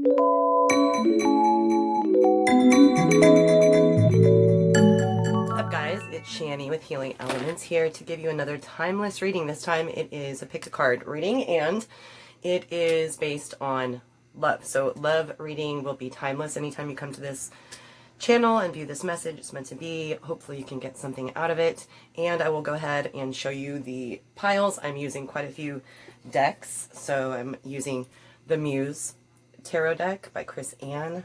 What's up, guys? It's Shani with Healing Elements here to give you another timeless reading. This time it is a pick a card reading, and it is based on love. So love reading will be timeless anytime you come to this channel and view this message. It's meant to be. Hopefully you can get something out of it. And I will go ahead and show you the piles. I'm using quite a few decks. So I'm using the Muse Tarot deck by Chris Ann.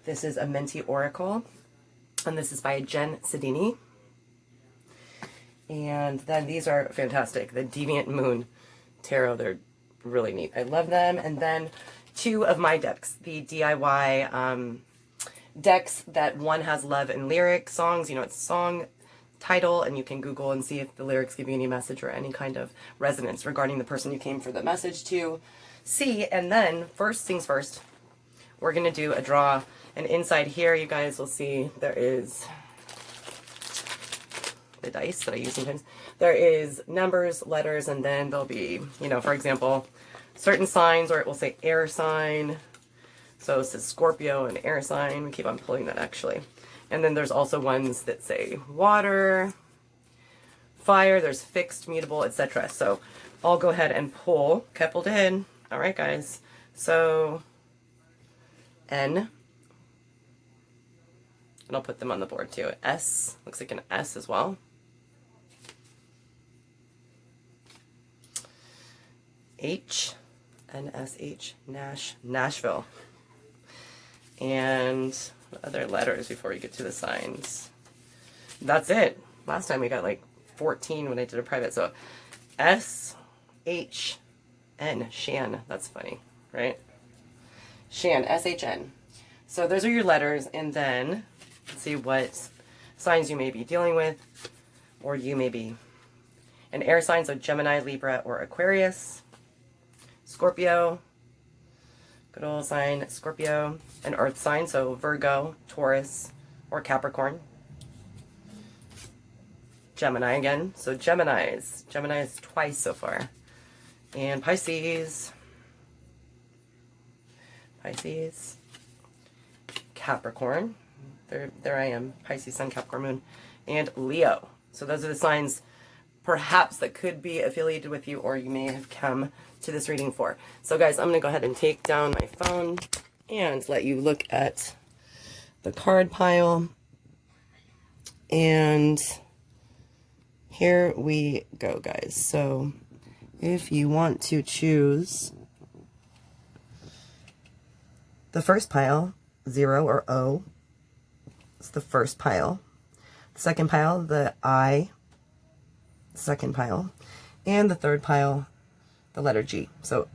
This is a Menti Oracle, and this is by Jen Sedini. And then these are fantastic. The Deviant Moon Tarot, they're really neat. I love them. And then two of my decks, the DIY decks that one has love and lyric songs. You know, it's song title, and you can Google and see if the lyrics give you any message or any kind of resonance regarding the person you came for the message to see. And then first things first, we're going to do a draw. And inside here, you guys will see there is the dice that I use sometimes. There is numbers, letters, and then there'll be, you know, for example, certain signs, or it will say air sign. So it says Scorpio and air sign. We keep on pulling that, actually. And then there's also ones that say water, fire, there's fixed, mutable, etc. So I'll go ahead and pull. Coupled in. All right, guys. So N. And I'll put them on the board too. S, looks like an S as well. H, N-S-H, Nashville. And other letters before we get to the signs. That's it. Last time we got like 14 when I did a private. So S-H-N, Shan. That's funny, right? Shan, S-H-N. So those are your letters, and then let's see what signs you may be dealing with, or you may be an air sign, so Gemini, Libra, or Aquarius. Scorpio, good old sign, Scorpio. An earth sign, so Virgo, Taurus, or Capricorn. Gemini again, so Geminis twice so far. And Pisces, Capricorn, there I am, Pisces, Sun, Capricorn, Moon, and Leo. So those are the signs perhaps that could be affiliated with you, or you may have come to this reading for. So guys, I'm going to go ahead and take down my phone and let you look at the card pile. And here we go, guys. So if you want to choose the first pile, 0 or O, it's the first pile. The second pile, the I, second pile. And the third pile, the letter G. So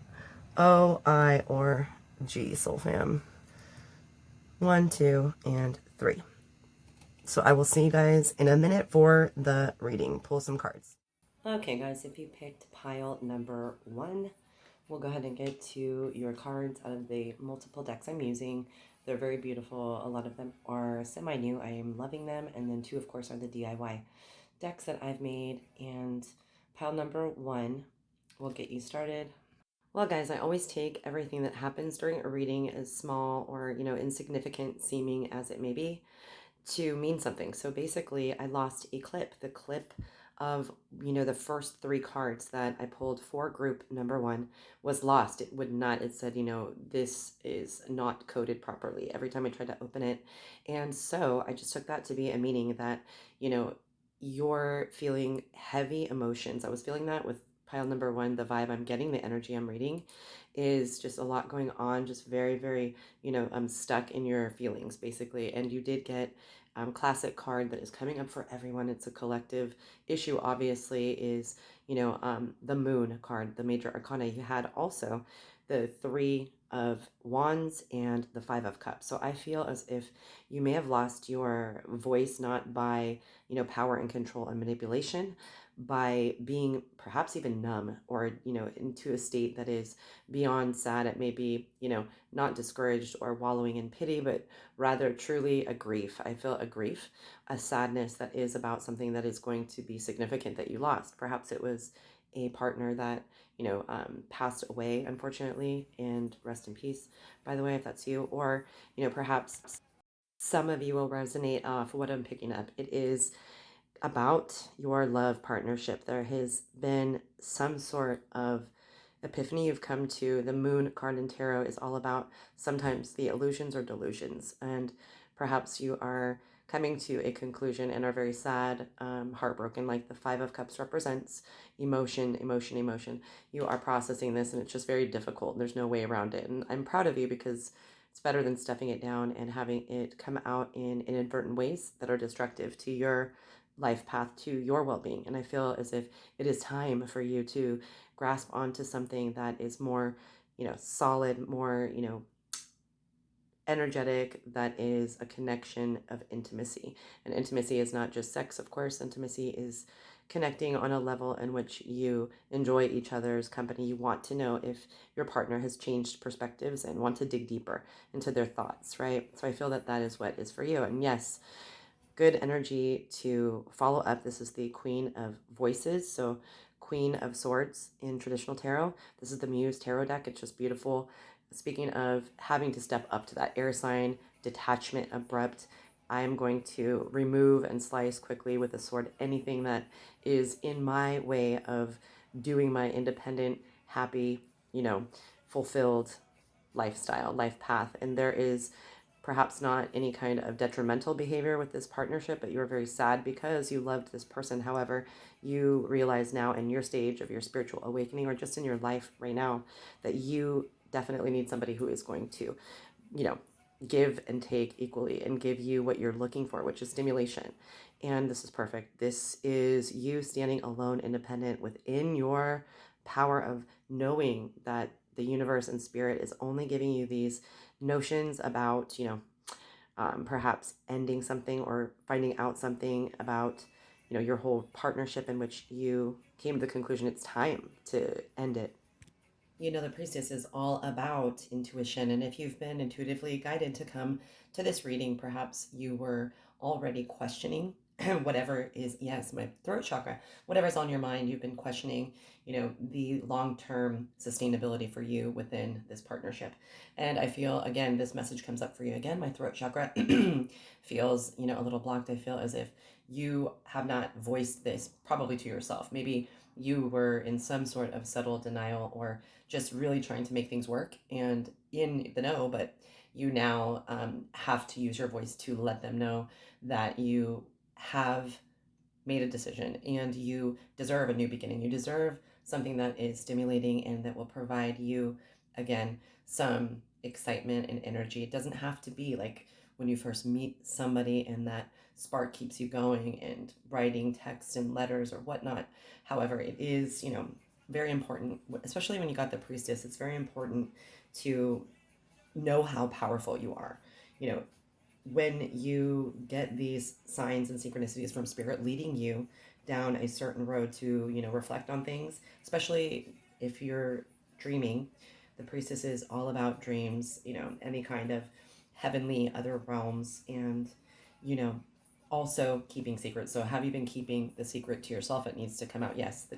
O, I, or G, soul fam. 1, 2, and 3. So I will see you guys in a minute for the reading. Pull some cards. Okay, guys, if you picked pile number 1, we'll go ahead and get to your cards out of the multiple decks I'm using. They're very beautiful. A lot of them are semi-new. I am loving them. And then 2, of course, are the DIY decks that I've made. And pile number 1 will get you started. Well, guys, I always take everything that happens during a reading, as small or, you know, insignificant seeming as it may be, to mean something. So basically, I lost a clip. The clip of, you know, the first 3 cards that I pulled for group number 1 was lost. It would not, it said, you know, this is not coded properly every time I tried to open it. And so I just took that to be a meaning that, you know, you're feeling heavy emotions. I was feeling that with pile number 1. The vibe I'm getting, the energy I'm reading is just a lot going on, just very, very, you know, I'm stuck in your feelings, basically. And you did get classic card that is coming up for everyone. It's a collective issue, obviously, is, you know, the Moon card, the major arcana. You had also the 3 of Wands and the 5 of Cups. So I feel as if you may have lost your voice, not by, you know, power and control and manipulation, by being perhaps even numb, or, you know, into a state that is beyond sad. It may be, you know, not discouraged or wallowing in pity, but rather truly a grief. I feel a grief, a sadness that is about something that is going to be significant that you lost. Perhaps it was a partner that, passed away, unfortunately, and rest in peace, by the way, if that's you, or, perhaps some of you will resonate off what I'm picking up. It is about your love partnership. There has been some sort of epiphany you've come to. The moon card in tarot is all about sometimes the illusions or delusions. And perhaps you are coming to a conclusion and are very sad, heartbroken, like the Five of Cups represents emotion, emotion, emotion. You are processing this and it's just very difficult. There's no way around it. And I'm proud of you because it's better than stuffing it down and having it come out in inadvertent ways that are destructive to your life path, to your well-being. And I feel as if it is time for you to grasp onto something that is more, solid, more, energetic, that is a connection of intimacy. And intimacy is not just sex, of course. Intimacy is connecting on a level in which you enjoy each other's company. You want to know if your partner has changed perspectives and want to dig deeper into their thoughts, right? So I feel that that is what is for you. And yes, good energy to follow up. This is the Queen of Voices. So Queen of Swords in traditional tarot. This is the Muse tarot deck. It's just beautiful. Speaking of having to step up to that air sign, detachment, abrupt, I am going to remove and slice quickly with a sword anything that is in my way of doing my independent, happy, fulfilled lifestyle, life path. And there is perhaps not any kind of detrimental behavior with this partnership, but you are very sad because you loved this person. However, you realize now in your stage of your spiritual awakening or just in your life right now that you definitely need somebody who is going to, you know, give and take equally and give you what you're looking for, which is stimulation. And this is perfect. This is you standing alone, independent within your power of knowing that the universe and spirit is only giving you these notions about, perhaps ending something or finding out something about, your whole partnership in which you came to the conclusion it's time to end it. The priestess is all about intuition. And if you've been intuitively guided to come to this reading, perhaps you were already questioning whatever is, yes, my throat chakra, whatever's on your mind, you've been questioning, the long-term sustainability for you within this partnership. And I feel, again, this message comes up for you again. My throat chakra feels, a little blocked. I feel as if you have not voiced this probably to yourself. Maybe you were in some sort of subtle denial or just really trying to make things work and in the know, but you now have to use your voice to let them know that you have made a decision and you deserve a new beginning. You deserve something that is stimulating and that will provide you, again, some excitement and energy. It doesn't have to be like when you first meet somebody and that spark keeps you going and writing texts and letters or whatnot. However, it is, very important, especially when you got the priestess, it's very important to know how powerful you are. When you get these signs and synchronicities from spirit leading you down a certain road to, reflect on things, especially if you're dreaming, the priestess is all about dreams, any kind of heavenly other realms and, you know, also keeping secrets. So have you been keeping the secret to yourself? It needs to come out. Yes, the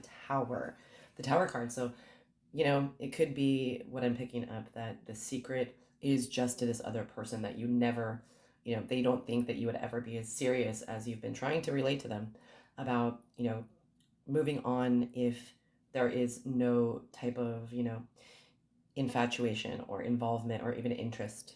tower card. So, it could be what I'm picking up that the secret is just to this other person that you never, they don't think that you would ever be as serious as you've been trying to relate to them about, moving on if there is no type of, infatuation or involvement or even interest,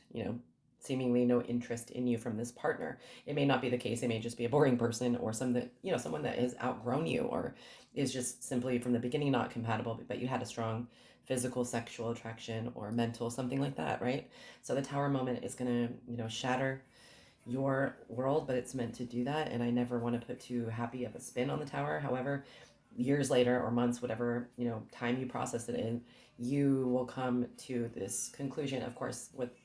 seemingly no interest in you from this partner. It may not be the case. It may just be a boring person or someone that has outgrown you or is just simply from the beginning not compatible, but you had a strong physical sexual attraction or mental, something like that, right? So the tower moment is going to, shatter your world, but it's meant to do that. And I never want to put too happy of a spin on the tower. However, years later or months, whatever, time you process it in, you will come to this conclusion. Of course, with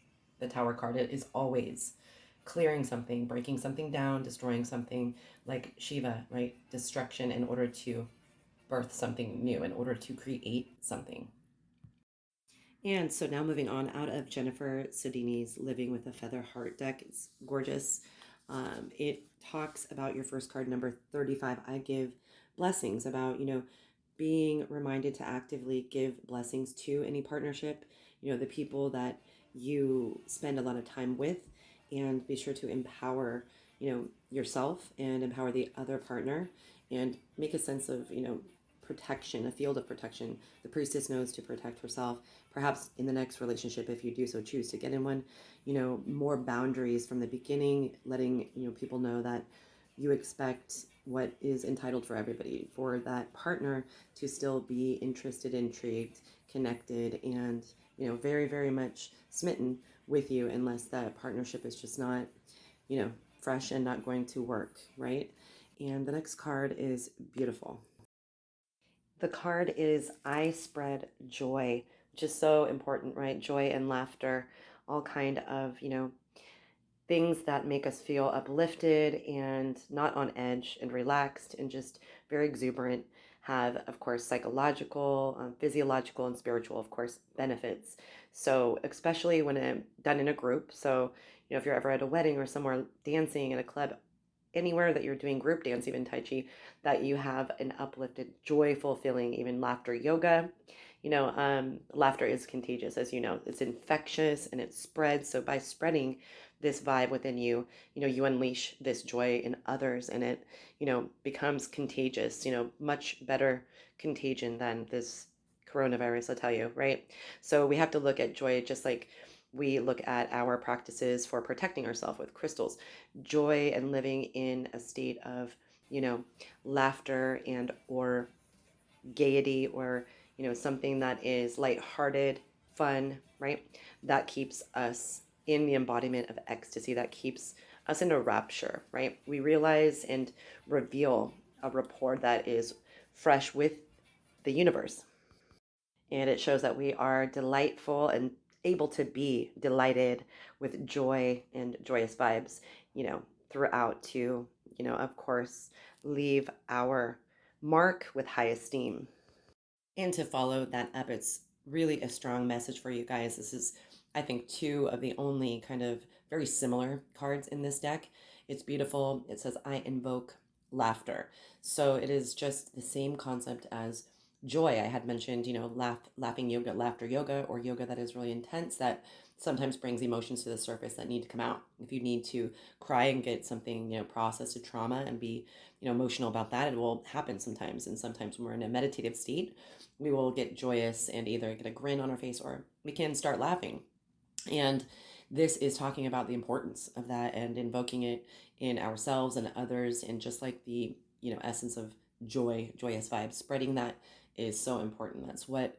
the tower card, it is always clearing something, breaking something down, destroying something, like Shiva, right? Destruction in order to birth something new, in order to create something. And so now moving on out of Jennifer Sedini's Living with a Feather Heart deck. It's gorgeous. It talks about your first card, number 35. I give blessings about, being reminded to actively give blessings to any partnership, the people that you spend a lot of time with, and be sure to empower, yourself and empower the other partner, and make a sense of, protection, a field of protection. The priestess knows to protect herself. Perhaps in the next relationship, if you do so choose to get in one, more boundaries from the beginning, letting, people know that you expect what is entitled for everybody, for that partner to still be interested, intrigued, connected, and, very, very much smitten with you, unless that partnership is just not, fresh and not going to work, right? And the next card is beautiful. The card is I spread joy, which is so important, right? Joy and laughter, all kind of, things that make us feel uplifted and not on edge and relaxed and just very exuberant, have, of course, psychological, physiological, and spiritual, of course, benefits. So especially when done in a group. So, if you're ever at a wedding or somewhere dancing in a club, anywhere that you're doing group dance, even Tai Chi, that you have an uplifted, joyful feeling, even laughter yoga. Laughter is contagious, as you know, it's infectious and it spreads. So by spreading this vibe within you, you unleash this joy in others, and it, becomes contagious, much better contagion than this coronavirus, I'll tell you, right? So we have to look at joy just like we look at our practices for protecting ourselves with crystals. Joy and living in a state of, laughter and or gaiety, or, something that is lighthearted, fun, right? That keeps us in the embodiment of ecstasy, that keeps us in a rapture, right? We realize and reveal a rapport that is fresh with the universe. And it shows that we are delightful and able to be delighted with joy and joyous vibes, throughout to, of course, leave our mark with high esteem. And to follow that up, it's really a strong message for you guys. This is, I think, two of the only kind of very similar cards in this deck. It's beautiful. It says, I invoke laughter. So it is just the same concept as joy. I had mentioned, laughing yoga, laughter yoga, or yoga that is really intense, that sometimes brings emotions to the surface that need to come out. If you need to cry and get something, processed a trauma and be, emotional about that, it will happen sometimes. And sometimes when we're in a meditative state, we will get joyous and either get a grin on our face, or we can start laughing. And this is talking about the importance of that and invoking it in ourselves and others. And just like the, essence of joy, joyous vibes, spreading that is so important. That's what,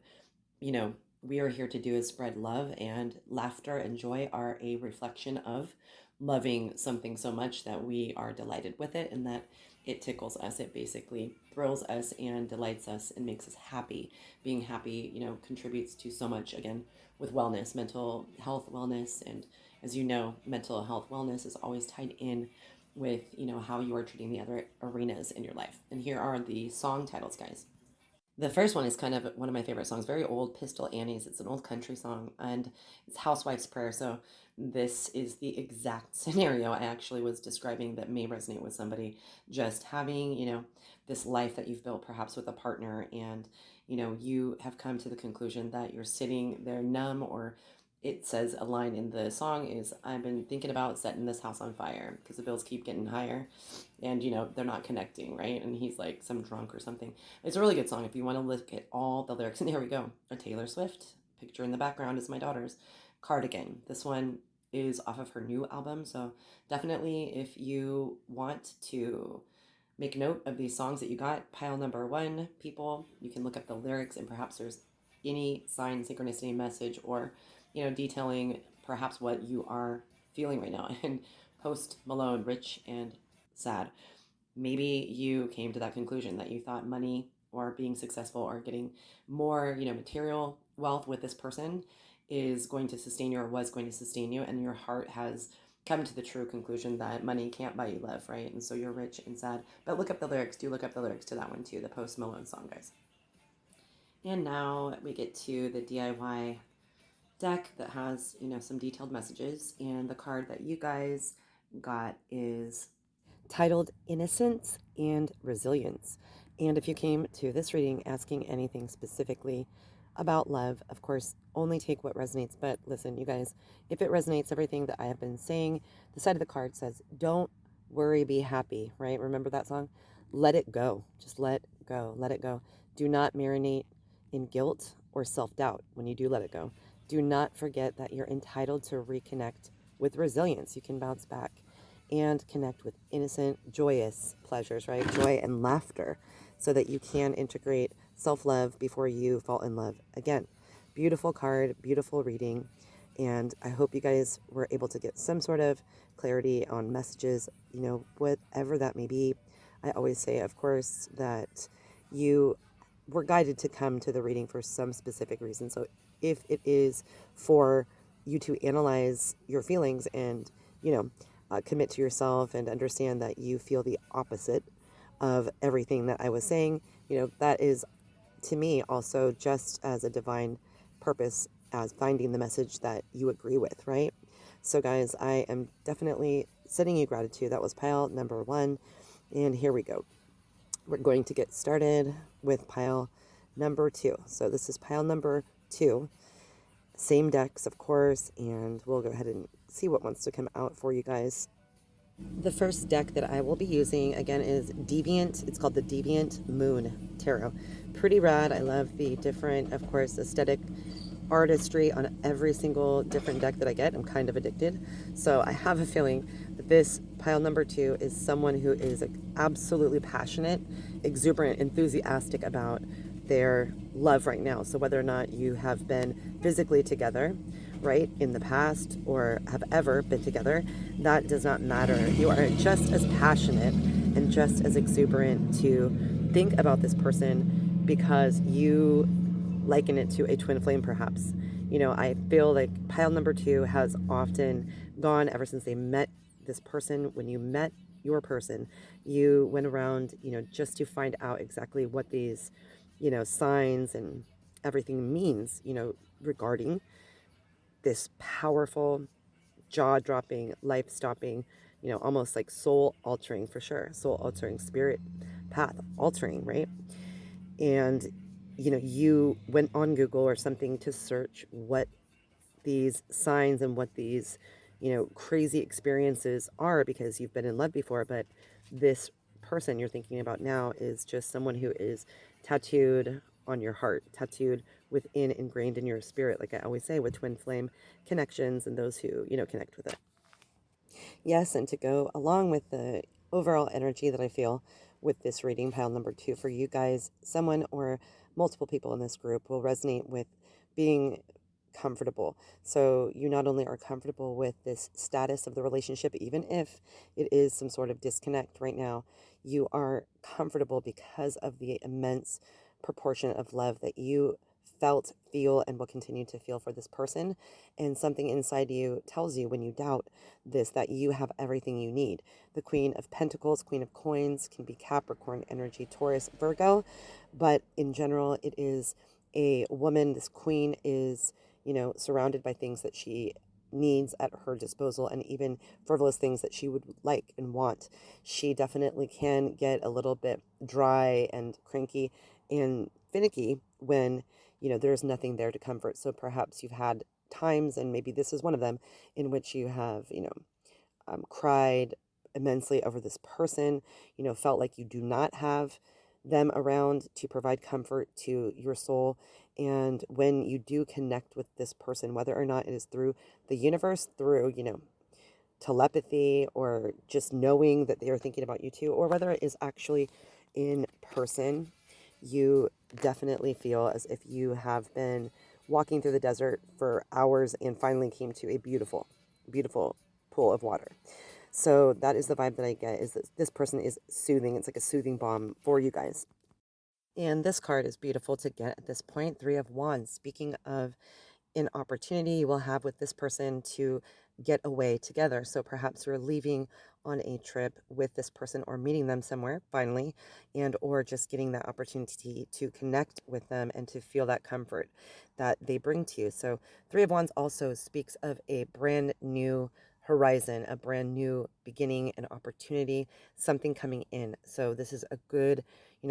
we are here to do, is spread love, and laughter and joy are a reflection of loving something so much that we are delighted with it, and that it tickles us. It basically thrills us and delights us and makes us happy. Being happy, contributes to so much, again, with wellness, mental health wellness. And as you know, mental health wellness is always tied in with, how you are treating the other arenas in your life. And here are the song titles, guys. The first one is kind of one of my favorite songs, very old, Pistol Annie's. It's an old country song, and it's Housewife's Prayer. So this is the exact scenario I actually was describing that may resonate with somebody. Just having, this life that you've built perhaps with a partner, and, you have come to the conclusion that you're sitting there numb, or it says a line in the song is, I've been thinking about setting this house on fire because the bills keep getting higher, and, they're not connecting, right? And he's like some drunk or something. It's a really good song if you want to look at all the lyrics. And here we go. A Taylor Swift. Picture in the background is my daughter's Cardigan. This one is off of her new album. So definitely, if you want to make note of these songs that you got, pile number one, people, you can look up the lyrics, and perhaps there's any sign, synchronicity, message, or, detailing perhaps what you are feeling right now. And Post Malone, Rich and Sad. Maybe you came to that conclusion that you thought money or being successful or getting more, material wealth with this person is going to sustain you, or was going to sustain you, and your heart has come to the true conclusion that money can't buy you love, right? And so you're rich and sad. But look up the lyrics. Do look up the lyrics to that one too, the Post Malone song, guys. And now we get to the DIY deck that has, some detailed messages. And the card that you guys got is titled Innocence and Resilience. And if you came to this reading asking anything specifically about love, of course, only take what resonates. But listen, you guys, if it resonates, everything that I have been saying, the side of the card says, don't worry, be happy, right? Remember that song? Let it go. Just let go. Let it go. Do not marinate in guilt or self-doubt when you do let it go. Do not forget that you're entitled to reconnect with resilience. You can bounce back and connect with innocent, joyous pleasures, right? Joy and laughter, so that you can integrate self-love before you fall in love again. Beautiful card, beautiful reading. And I hope you guys were able to get some sort of clarity on messages, whatever that may be. I always say, of course, that you were guided to come to the reading for some specific reason. So if it is for you to analyze your feelings and, commit to yourself and understand that you feel the opposite of everything that I was saying, that is to me also just as a divine purpose as finding the message that you agree with, right? So guys, I am definitely sending you gratitude. That was pile number 1. And here we go. We're going to get started with pile number 2. So this is pile number 2. Same decks, of course, and we'll go ahead and see what wants to come out for you guys. The first deck that I will be using, again, is Deviant. It's called the Deviant Moon Tarot. Pretty rad. I love the different, of course, aesthetic artistry on every single different deck that I get. I'm kind of addicted. So I have a feeling that this pile number 2 is someone who is absolutely passionate, exuberant, enthusiastic about their love right now. So whether or not you have been physically together, right, in the past, or have ever been together, that does not matter. You are just as passionate and just as exuberant to think about this person because you liken it to a twin flame, perhaps. I feel like pile number 2 has often gone ever since they met this person. When you met your person, you went around, just to find out exactly what these, signs and everything means, regarding this powerful, jaw-dropping, life-stopping, almost like soul-altering, for sure, soul-altering, spirit path altering, right? And you went on Google or something to search what these signs and what these crazy experiences are, because you've been in love before, but this person you're thinking about now is just someone who is tattooed on your heart, tattooed within, ingrained in your spirit, like I always say, with twin flame connections and those who connect with it. Yes, and to go along with the overall energy that I feel with this reading, pile number 2, for you guys, someone or multiple people in this group will resonate with being comfortable. So you not only are comfortable with this status of the relationship, even if it is some sort of disconnect right now, you are comfortable because of the immense proportion of love that you felt, feel, and will continue to feel for this person. And something inside you tells you when you doubt this that you have everything you need. The Queen of Pentacles, Queen of Coins can be Capricorn energy, Taurus, Virgo, but in general, it is a woman. This queen is, surrounded by things that she needs at her disposal, and even frivolous things that she would like and want. She definitely can get a little bit dry and cranky and finicky when there's nothing there to comfort. So perhaps you've had times, and maybe this is one of them, in which you have cried immensely over this person, felt like you do not have them around to provide comfort to your soul. And when you do connect with this person, whether or not it is through the universe, through telepathy, or just knowing that they are thinking about you too, or whether it is actually in person, you definitely feel as if you have been walking through the desert for hours and finally came to a beautiful, beautiful pool of water. So that is the vibe that I get, is that this person is soothing. It's like a soothing balm for you guys. And this card is beautiful to get at this point. 3 of Wands. Speaking of an opportunity you will have with this person to get away together. So perhaps you're leaving on a trip with this person, or meeting them somewhere finally, and or just getting that opportunity to connect with them and to feel that comfort that they bring to you. So 3 of Wands also speaks of a brand new horizon, a brand new beginning, an opportunity, something coming in. So this is a good,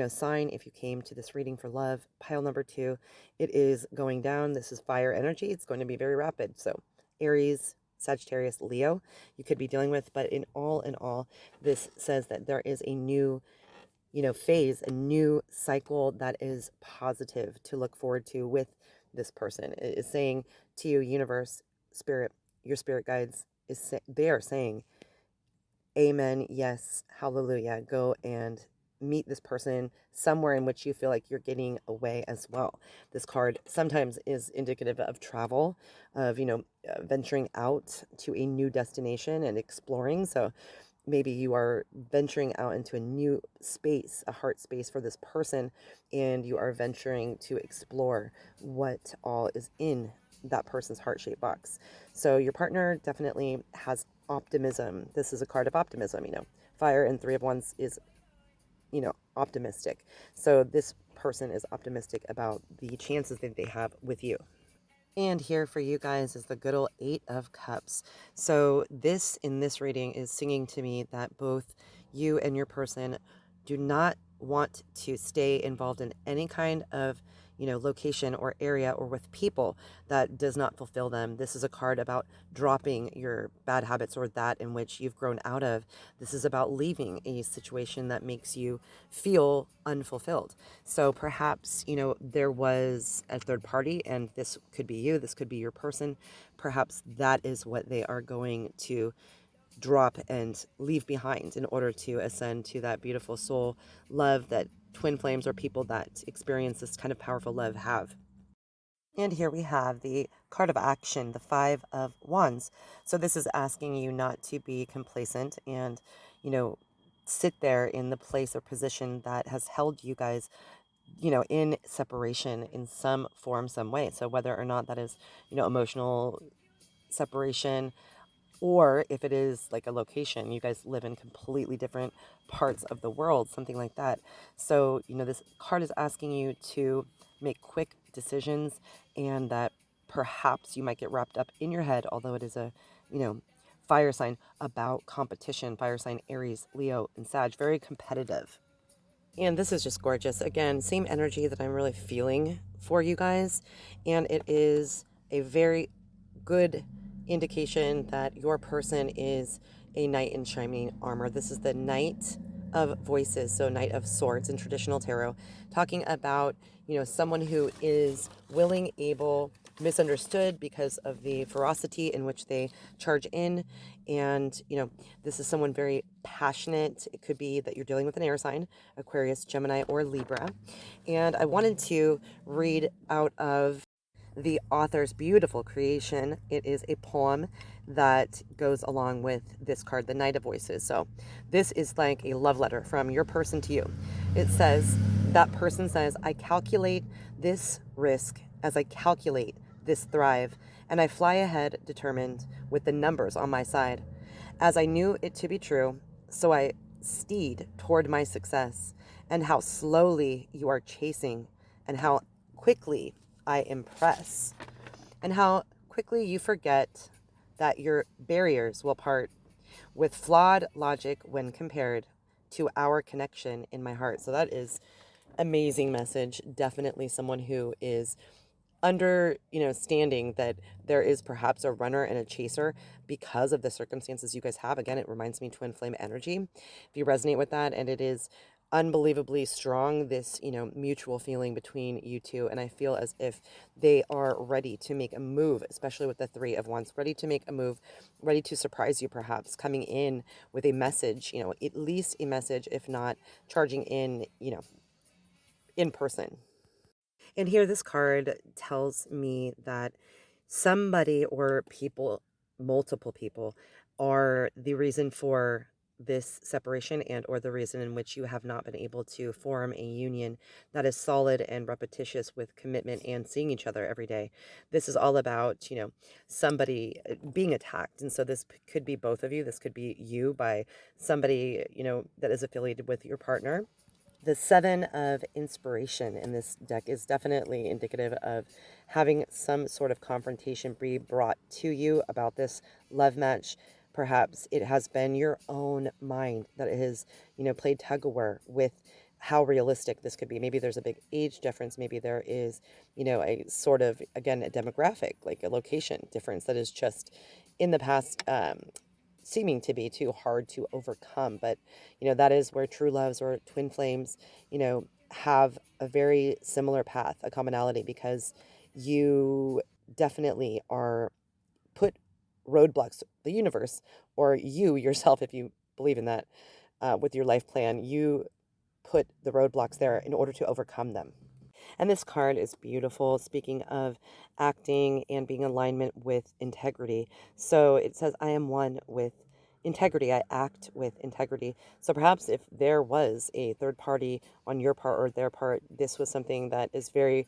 sign if you came to this reading for love. Pile number 2, it is going down. This is fire energy. It's going to be very rapid. So Aries, Sagittarius, Leo, you could be dealing with, but in all, this says that there is a new, phase, a new cycle that is positive to look forward to with this person. It is saying to you, universe, spirit, your spirit guides, they are saying, amen, yes, hallelujah, go and meet this person somewhere in which you feel like you're getting away as well. This card sometimes is indicative of travel, of, venturing out to a new destination and exploring. So maybe you are venturing out into a new space, a heart space for this person, and you are venturing to explore what all is in that person's heart-shaped box. So your partner definitely has optimism. This is a card of optimism, Fire and 3 of Wands is, optimistic. So this person is optimistic about the chances that they have with you. And here for you guys is the good old 8 of Cups. So this, in this reading, is singing to me that both you and your person do not want to stay involved in any kind of, location or area or with people that does not fulfill them. This is a card about dropping your bad habits or that in which you've grown out of. This is about leaving a situation that makes you feel unfulfilled. So perhaps, there was a third party, and this could be you, this could be your person. Perhaps that is what they are going to drop and leave behind in order to ascend to that beautiful soul love that twin flames or people that experience this kind of powerful love have. And here we have the card of action, the 5 of Wands. So this is asking you not to be complacent and, sit there in the place or position that has held you guys, in separation in some form, some way. So whether or not that is, emotional separation, or if it is like a location, you guys live in completely different parts of the world, something like that. So, this card is asking you to make quick decisions, and that perhaps you might get wrapped up in your head, although it is a, fire sign, about competition. Fire sign Aries, Leo, and Sag, very competitive. And this is just gorgeous. Again, same energy that I'm really feeling for you guys. And it is a very good indication that your person is a knight in shining armor. This is the Knight of Voices, so Knight of Swords in traditional tarot, talking about, someone who is willing, able, misunderstood because of the ferocity in which they charge in. And, this is someone very passionate. It could be that you're dealing with an air sign, Aquarius, Gemini, or Libra. And I wanted to read out of the author's beautiful creation. It is a poem that goes along with this card, the Knight of Voices. So this is like a love letter from your person to you. It says, that person says, I calculate this risk as I calculate this thrive, and I fly ahead determined with the numbers on my side. As I knew it to be true, so I steed toward my success, and how slowly you are chasing, and how quickly I impress, and how quickly you forget that your barriers will part with flawed logic when compared to our connection in my heart. So that is amazing message. Definitely someone who is standing that there is perhaps a runner and a chaser because of the circumstances you guys have. Again, it reminds me twin flame energy. If you resonate with that, and it is unbelievably strong, this, mutual feeling between you two. And I feel as if they are ready to make a move, especially with the 3 of Wands, ready to make a move, ready to surprise you, perhaps coming in with a message, at least a message, if not charging in, in person. And here, this card tells me that somebody or people, multiple people, are the reason for this separation, and or the reason in which you have not been able to form a union that is solid and repetitious with commitment and seeing each other every day. This is all about, somebody being attacked. And so this could be both of you. This could be you by somebody, that is affiliated with your partner. The 7 of Inspiration in this deck is definitely indicative of having some sort of confrontation be brought to you about this love match. Perhaps it has been your own mind that has, played tug of war with how realistic this could be. Maybe there's a big age difference. Maybe there is, a sort of, again, a demographic, like a location difference that is just in the past seeming to be too hard to overcome. But, that is where true loves or twin flames, have a very similar path, a commonality, because you definitely are put roadblocks, the universe, or you yourself, if you believe in that, with your life plan, you put the roadblocks there in order to overcome them. And this card is beautiful, speaking of acting and being in alignment with integrity. So it says, I am one with integrity. I act with integrity. So perhaps if there was a third party on your part or their part, this was something that is very,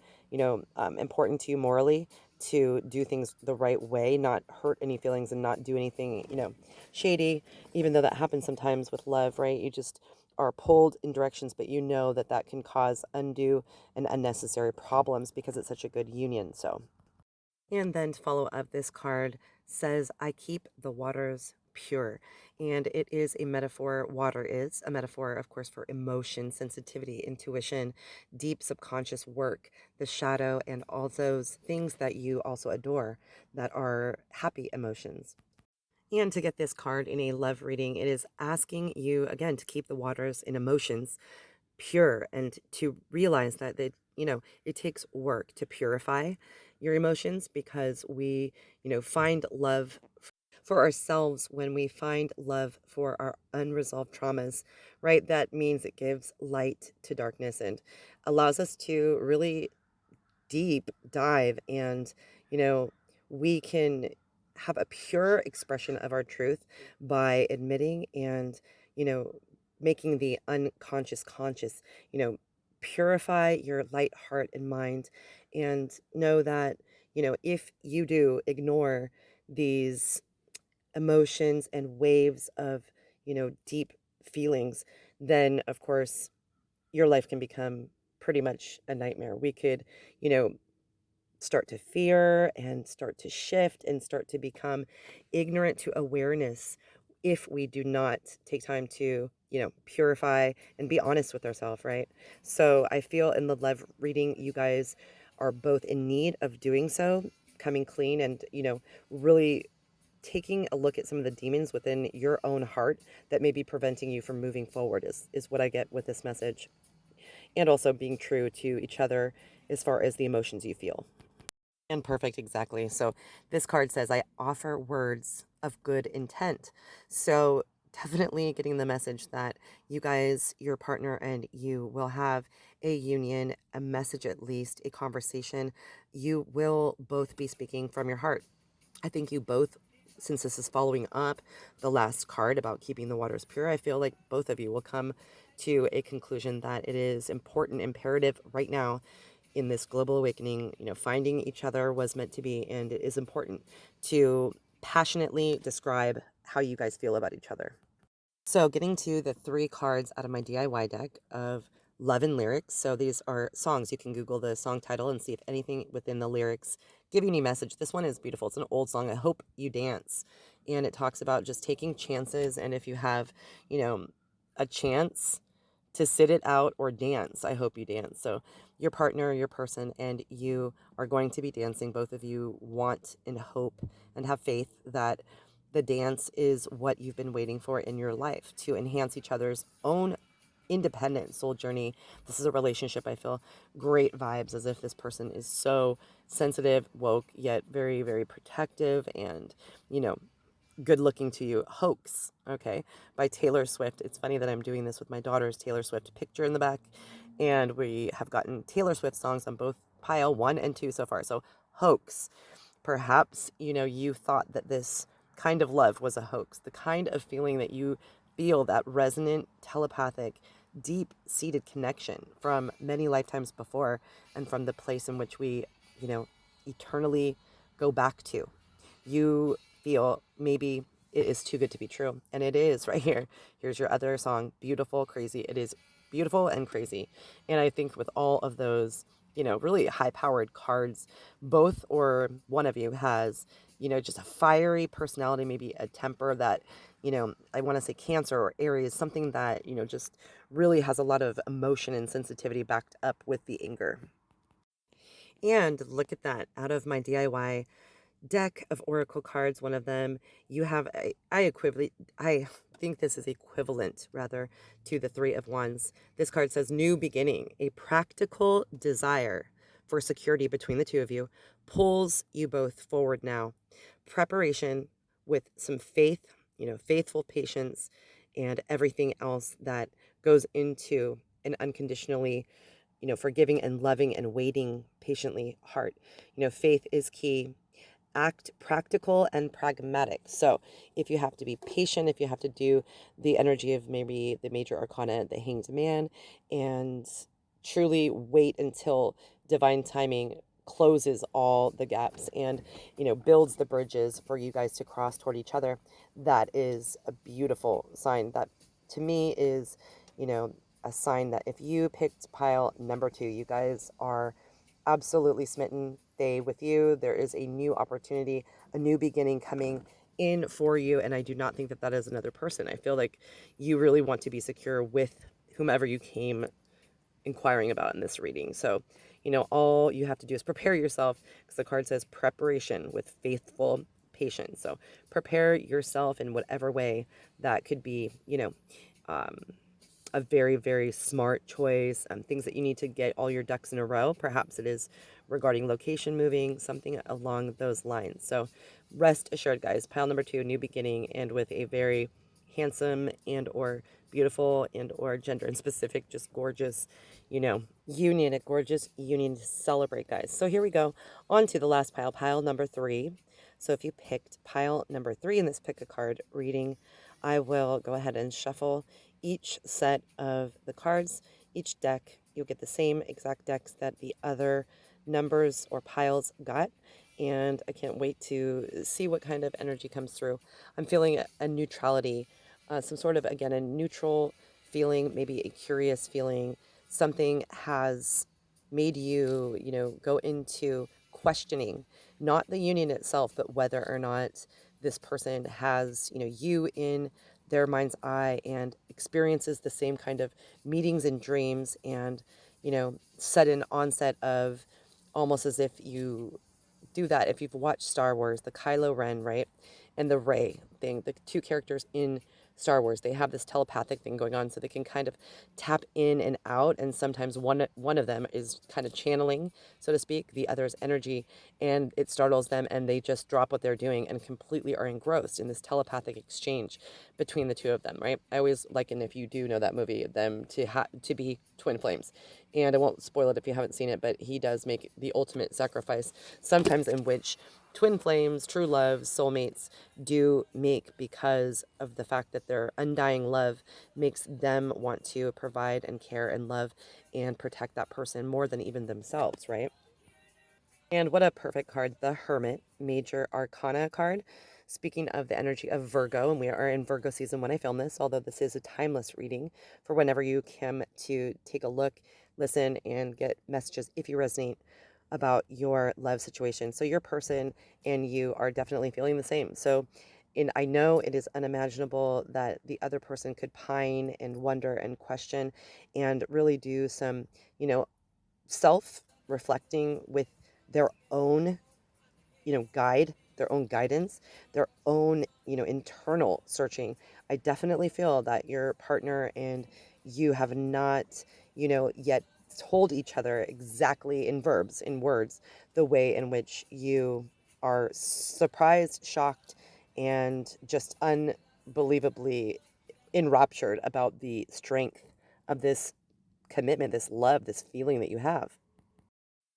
important to you morally, to do things the right way, not hurt any feelings and not do anything, shady, even though that happens sometimes with love, right? You just are pulled in directions, but you know that that can cause undue and unnecessary problems because it's such a good union. So, and then to follow up, this card says, I keep the waters pure. And it is a metaphor. Water is a metaphor, of course, for emotion, sensitivity, intuition, deep subconscious work, the shadow, and all those things that you also adore that are happy emotions. And to get this card in a love reading, it is asking you again to keep the waters in emotions pure and to realize that it takes work to purify your emotions, because we, find love for ourselves when we find love for our unresolved traumas, right? That means it gives light to darkness and allows us to really deep dive, and you know we can have a pure expression of our truth by admitting and you know making the unconscious conscious. Purify your light heart and mind, and know that if you do ignore these emotions and waves of deep feelings, then of course your life can become pretty much a nightmare. We could, you know, start to fear and start to shift and start to become ignorant to awareness if we do not take time to, purify and be honest with ourselves, right? So I feel in the love reading, you guys are both in need of doing so, coming clean and, really taking a look at some of the demons within your own heart that may be preventing you from moving forward is what I get with this message. And also being true to each other as far as the emotions you feel. And perfect, exactly. So this card says, I offer words of good intent. So definitely getting the message that you guys, your partner, and you will have a union, a message, at least a conversation. You will both be speaking from your heart. I think you both, since this is following up the last card about keeping the waters pure, I feel like both of you will come to a conclusion that it is important, imperative right now in this global awakening. Finding each other was meant to be, and it is important to passionately describe how you guys feel about each other. So, getting to the three cards out of my DIY deck of love and lyrics. So, these are songs. You can Google the song title and see if anything within the lyrics give you any message. This one is beautiful. It's an old song. I hope you dance. And it talks about just taking chances. And if you have, you know, a chance to sit it out or dance, I hope you dance. So, your partner, your person, and you are going to be dancing. Both of you want and hope and have faith that the dance is what you've been waiting for in your life to enhance each other's own independent soul journey. This is a relationship, I feel great vibes, as if this person is so sensitive, woke, yet very, very protective and, you know, good looking to you. Hoax, okay, by Taylor Swift. It's funny that I'm doing this with my daughter's Taylor Swift picture in the back, and we have gotten Taylor Swift songs on both pile 1 and 2 so far. So, hoax. Perhaps, you thought that this kind of love was a hoax, the kind of feeling that you feel, that resonant, telepathic, deep seated connection from many lifetimes before, and from the place in which we, you know, eternally go back to. You feel maybe it is too good to be true. And it is right here. Here's your other song, Beautiful, Crazy. It is beautiful and crazy. And I think with all of those, really high powered cards, both or one of you has just a fiery personality, maybe a temper that, I want to say Cancer or Aries, something that, just really has a lot of emotion and sensitivity backed up with the anger. And look at that, out of my DIY deck of oracle cards, one of them, you have I think this is equivalent rather to the Three of Wands. This card says new beginning, a practical desire for security between the two of you pulls you both forward now. Preparation with some faith, faithful patience, and everything else that goes into an unconditionally, forgiving and loving and waiting patiently heart. Faith is key. Act practical and pragmatic. So if you have to be patient, if you have to do the energy of maybe the major arcana, the Hanged Man, and truly wait until divine timing closes all the gaps and, builds the bridges for you guys to cross toward each other, that is a beautiful sign. That to me is, a sign that if you picked pile number 2, you guys are absolutely smitten. They with you. There is a new opportunity, a new beginning coming in for you. And I do not think that that is another person. I feel like you really want to be secure with whomever you came inquiring about in this reading. So, all you have to do is prepare yourself, because the card says preparation with faithful patience. So prepare yourself in whatever way that could be, um, a very, very smart choice, things that you need to get all your ducks in a row. Perhaps it is regarding location moving, something along those lines. So rest assured, guys, pile number 2, new beginning, and with a very handsome and or beautiful and or gender and specific, just gorgeous, union, a gorgeous union to celebrate, guys. So here we go on to the last pile number 3. So if you picked pile number 3 in this pick a card reading, I will go ahead and shuffle each set of the cards, each deck. You'll get the same exact decks that the other numbers or piles got. And I can't wait to see what kind of energy comes through. I'm feeling a neutrality, some sort of, again, a neutral feeling, maybe a curious feeling. Something has made you, go into questioning, not the union itself, but whether or not this person has, you in their mind's eye and experiences the same kind of meetings and dreams and, sudden onset of almost as if you do that. If you've watched Star Wars, the Kylo Ren, right? And the Rey thing, the two characters in Star Wars, they have this telepathic thing going on, so they can kind of tap in and out, and sometimes one of them is kind of channeling, so to speak, the other's energy, and it startles them and they just drop what they're doing and completely are engrossed in this telepathic exchange between the two of them, right? I always liken, if you do know that movie, them to be twin flames. And I won't spoil it if you haven't seen it, but he does make the ultimate sacrifice, sometimes in which twin flames, true love, soulmates do make, because of the fact that their undying love makes them want to provide and care and love and protect that person more than even themselves, right? And what a perfect card, the Hermit, Major Arcana card. Speaking of the energy of Virgo, and we are in Virgo season when I film this, although this is a timeless reading for whenever you come to take a look, listen, and get messages if you resonate about your love situation. So your person and you are definitely feeling the same. So, and I know it is unimaginable that the other person could pine and wonder and question and really do some, self reflecting with their own, their own guidance, their own, internal searching. I definitely feel that your partner and you have not, yet told each other exactly in verbs, in words, the way in which you are surprised, shocked, and just unbelievably enraptured about the strength of this commitment, this love, this feeling that you have.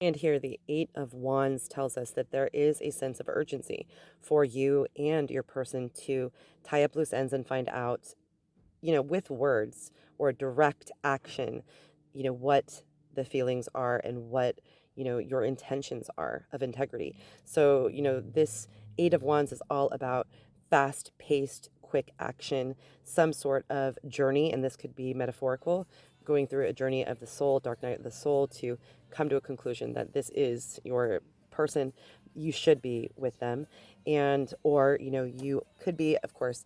And here, the Eight of Wands tells us that there is a sense of urgency for you and your person to tie up loose ends and find out, with words or direct action, what the feelings are and what, your intentions are of integrity. So, this Eight of Wands is all about fast paced, quick action, some sort of journey, and this could be metaphorical, going through a journey of the soul, dark night of the soul, to come to a conclusion that this is your person, you should be with them. And, or, you could be, of course,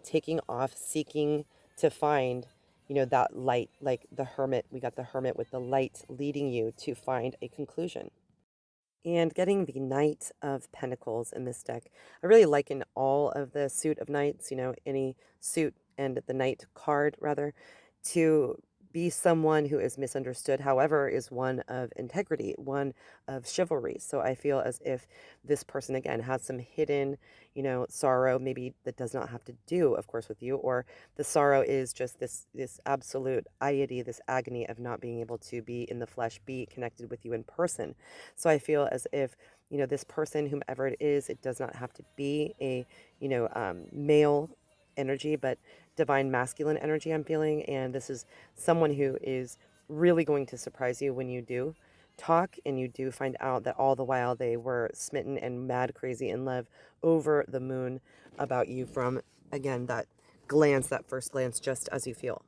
taking off, seeking to find, that light, like the hermit. We got the hermit with the light leading you to find a conclusion. And getting the Knight of Pentacles in this deck, I really liken all of the suit of knights, any suit and the knight card, rather, to be someone who is misunderstood, however, is one of integrity, one of chivalry. So I feel as if this person, again, has some hidden, sorrow, maybe that does not have to do, of course, with you, or the sorrow is just this absolute iety, this agony of not being able to be in the flesh, be connected with you in person. So I feel as if, this person, whomever it is, it does not have to be a, male energy, but divine masculine energy I'm feeling. And this is someone who is really going to surprise you when you do talk and you do find out that all the while they were smitten and mad crazy in love, over the moon about you, from, again, that glance, that first glance, just as you feel.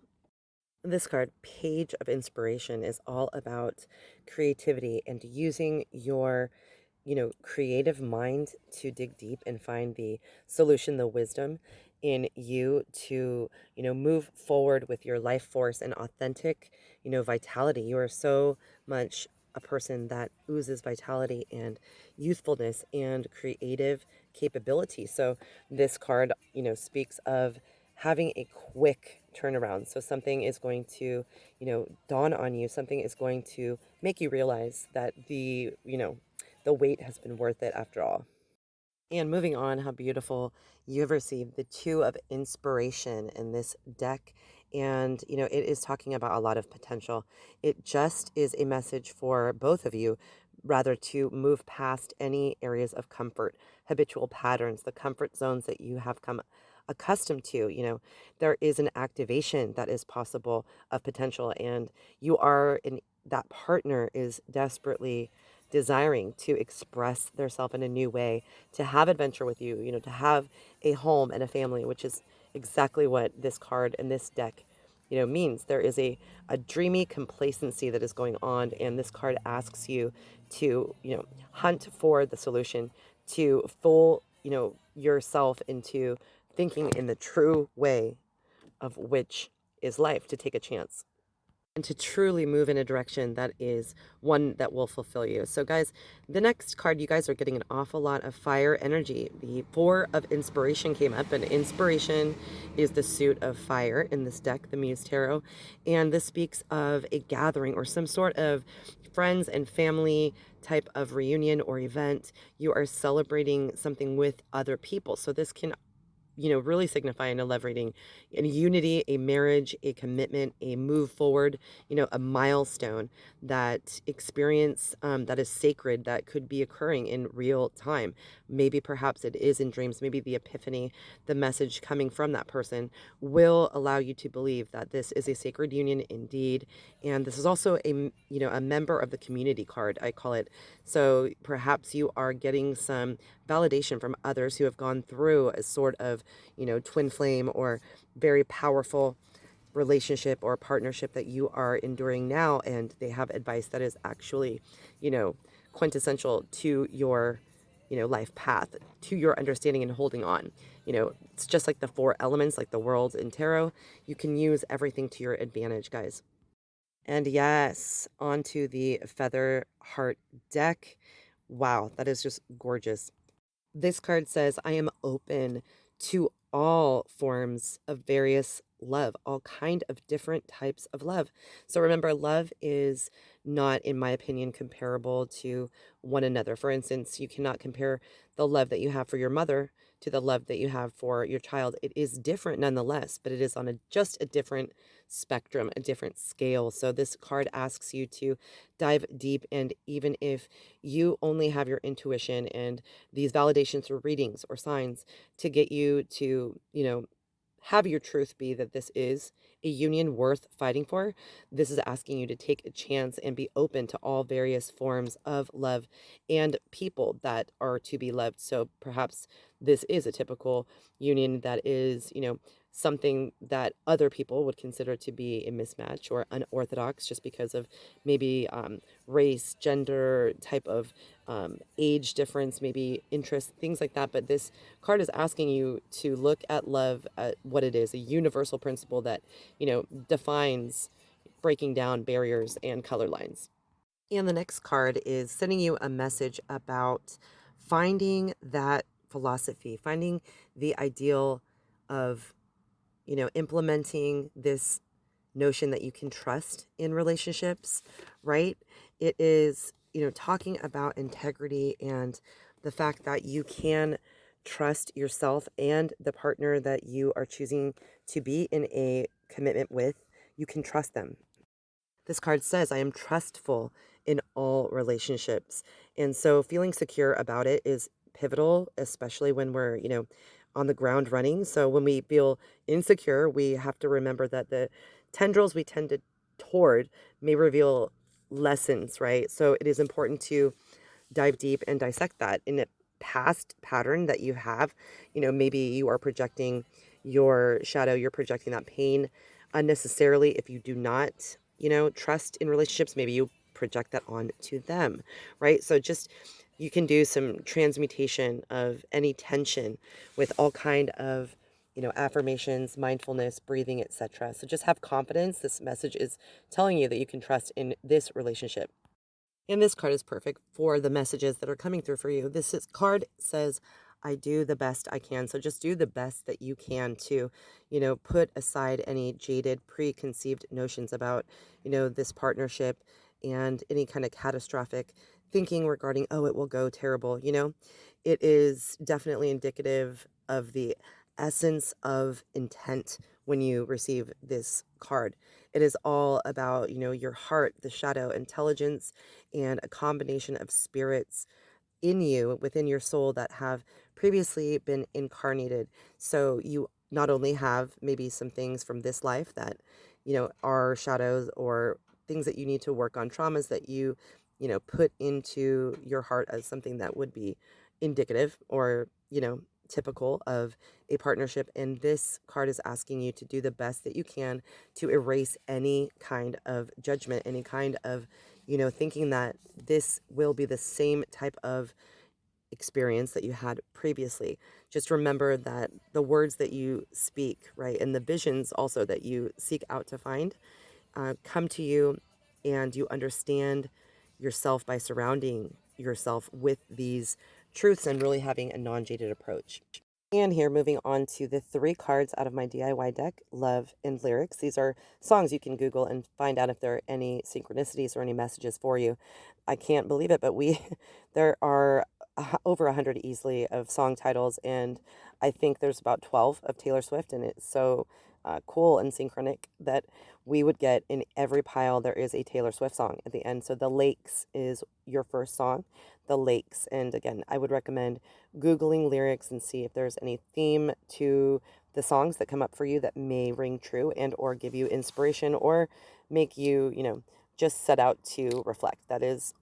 This card, Page of Inspiration, is all about creativity and using your, creative mind to dig deep and find the solution, the wisdom in you to, move forward with your life force and authentic, vitality. You are so much a person that oozes vitality and youthfulness and creative capability. So this card, speaks of having a quick turnaround. So something is going to, dawn on you, something is going to make you realize that the wait has been worth it after all. And moving on, how beautiful. You have received the Two of Inspiration in this deck. And, it is talking about a lot of potential. It just is a message for both of you, rather, to move past any areas of comfort, habitual patterns, the comfort zones that you have come accustomed to. There is an activation that is possible of potential, and you are in that partner is desperately desiring to express theirself in a new way, to have adventure with you, to have a home and a family, which is exactly what this card and this deck, means. There is a dreamy complacency that is going on, and this card asks you to, hunt for the solution, to full, yourself into thinking in the true way of which is life, to take a chance and to truly move in a direction that is one that will fulfill you. So, guys, the next card, you guys are getting an awful lot of fire energy. The Four of Inspiration came up, and inspiration is the suit of fire in this deck, the Muse Tarot. And this speaks of a gathering or some sort of friends and family type of reunion or event. You are celebrating something with other people. So, this can really signifying a love reading, a unity, a marriage, a commitment, a move forward, a milestone, that experience that is sacred, that could be occurring in real time. Maybe perhaps it is in dreams, maybe the epiphany, the message coming from that person will allow you to believe that this is a sacred union indeed. And this is also a member of the community card, I call it. So perhaps you are getting some validation from others who have gone through a sort of, twin flame or very powerful relationship or partnership that you are enduring now. And they have advice that is actually, quintessential to your, life path, to your understanding and holding on. It's just like the four elements, like the world in tarot. You can use everything to your advantage, guys. And yes, onto the Feather Heart deck. Wow, that is just gorgeous. This card says, I am open to all forms of various love, all kind of different types of love. So remember, love is not, in my opinion, comparable to one another. For instance, you cannot compare the love that you have for your mother to the love that you have for your child. It is different nonetheless, but it is on just a different spectrum, a different scale. So this card asks you to dive deep, and even if you only have your intuition and these validations or readings or signs to get you to, have your truth be that this is a union worth fighting for. This is asking you to take a chance and be open to all various forms of love and people that are to be loved. So perhaps this is a typical union that is, something that other people would consider to be a mismatch or unorthodox just because of maybe race, gender, type of age difference, maybe interest, things like that. But this card is asking you to look at love at what it is, a universal principle that, defines breaking down barriers and color lines. And the next card is sending you a message about finding that philosophy, finding the ideal of, implementing this notion that you can trust in relationships, right? It is, talking about integrity and the fact that you can trust yourself and the partner that you are choosing to be in a commitment with. You can trust them. This card says, I am trustful in all relationships. And so feeling secure about it is pivotal, especially when we're, on the ground running. So when we feel insecure, we have to remember that the tendrils we tend toward may reveal lessons, right? So it is important to dive deep and dissect that in a past pattern that you have. Maybe you are projecting your shadow, you're projecting that pain unnecessarily. If you do not, trust in relationships, maybe you project that on to them, right? So just you can do some transmutation of any tension with all kind of affirmations, mindfulness, breathing, etc. So just have confidence. This message is telling you that you can trust in this relationship. And this card is perfect for the messages that are coming through for you. Card says, I do the best I can. So just do the best that you can to, put aside any jaded, preconceived notions about, this partnership and any kind of catastrophic thinking regarding, oh, it will go terrible. It is definitely indicative of the essence of intent when you receive this card. It is all about, your heart, the shadow, intelligence, and a combination of spirits in you, within your soul, that have previously been incarnated. So you not only have maybe some things from this life that, are shadows or things that you need to work on, traumas that put into your heart as something that would be indicative or, typical of a partnership. And this card is asking you to do the best that you can to erase any kind of judgment, any kind of, thinking that this will be the same type of experience that you had previously. Just remember that the words that you speak, right, and the visions also that you seek out to find, come to you, and you understand yourself by surrounding yourself with these truths and really having a non-jaded approach. And here, moving on to the 3 cards out of my DIY deck, Love and Lyrics. These are songs you can Google and find out if there are any synchronicities or any messages for you. I can't believe it, but there are over 100 easily of song titles, and I think there's about 12 of Taylor Swift, and it's so cool and synchronic that we would get in every pile there is a Taylor Swift song at the end. So The Lakes is your first song, The Lakes. And again, I would recommend Googling lyrics and see if there's any theme to the songs that come up for you that may ring true and or give you inspiration or make you, just set out to reflect. That is,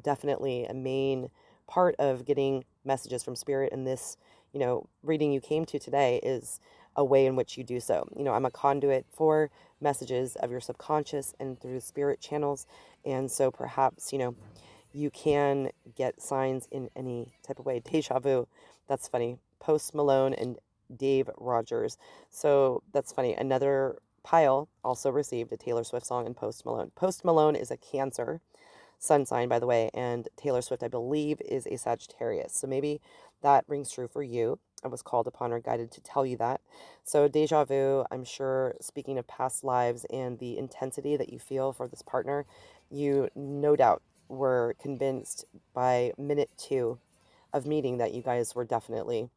definitely a main part of getting messages from spirit. And this, reading you came to today is a way in which you do so. I'm a conduit for messages of your subconscious and through spirit channels. And so perhaps, you can get signs in any type of way. Deja vu, that's funny. Post Malone and Dave Rogers. So that's funny. Another pile also received a Taylor Swift song and Post Malone. Post Malone is a Cancer sun sign, by the way, and Taylor Swift, I believe, is a Sagittarius. So maybe that rings true for you. I was called upon or guided to tell you that. So deja vu, I'm sure, speaking of past lives and the intensity that you feel for this partner, you no doubt were convinced by minute 2 of meeting that you guys were definitely,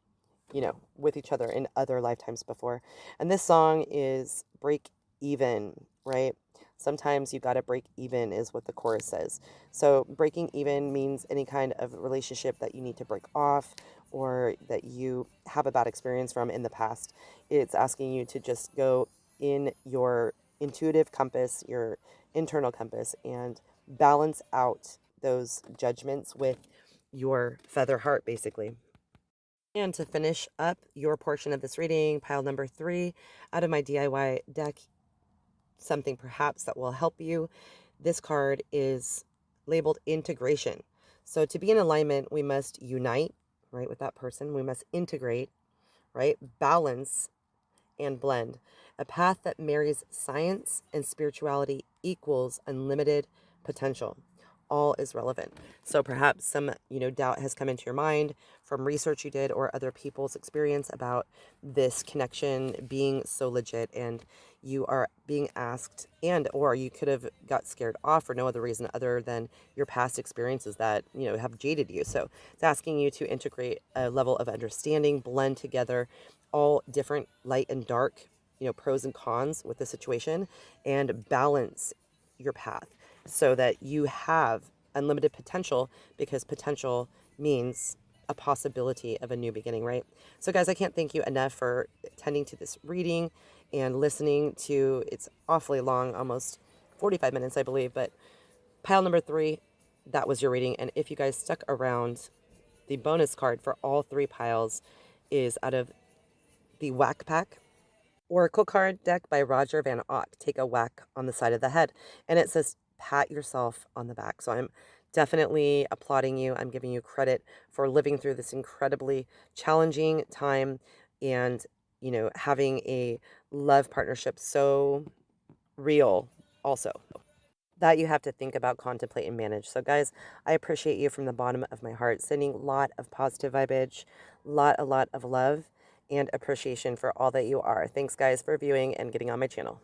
with each other in other lifetimes before. And this song is break even, right? Sometimes you got to break even, is what the chorus says. So breaking even means any kind of relationship that you need to break off or that you have a bad experience from in the past. It's asking you to just go in your intuitive compass, your internal compass, and balance out those judgments with your feather heart, basically. And to finish up your portion of this reading, pile number 3 out of my DIY deck, something perhaps that will help you. This card is labeled integration. So to be in alignment, we must unite, right, with that person. We must integrate, right, balance, and blend. A path that marries science and spirituality equals unlimited potential. All is relevant. So perhaps some, doubt has come into your mind from research you did or other people's experience about this connection being so legit, and you are being asked, and or you could have got scared off for no other reason other than your past experiences that, have jaded you. So it's asking you to integrate a level of understanding, blend together all different light and dark, pros and cons with the situation, and balance your path so that you have unlimited potential, because potential means a possibility of a new beginning, right? So guys, I can't thank you enough for attending to this reading and listening to, it's awfully long, almost 45 minutes, I believe, but pile number 3, that was your reading. And if you guys stuck around, the bonus card for all 3 piles is out of the Whack Pack Oracle card deck by Roger Van Ock. Take a whack on the side of the head. And it says, pat yourself on the back. So I'm definitely applauding you. I'm giving you credit for living through this incredibly challenging time and, having a love partnership so real also that you have to think about, contemplate, and manage. So guys, I appreciate you from the bottom of my heart, sending a lot of positive vibage, a lot of love and appreciation for all that you are. Thanks guys for viewing and getting on my channel.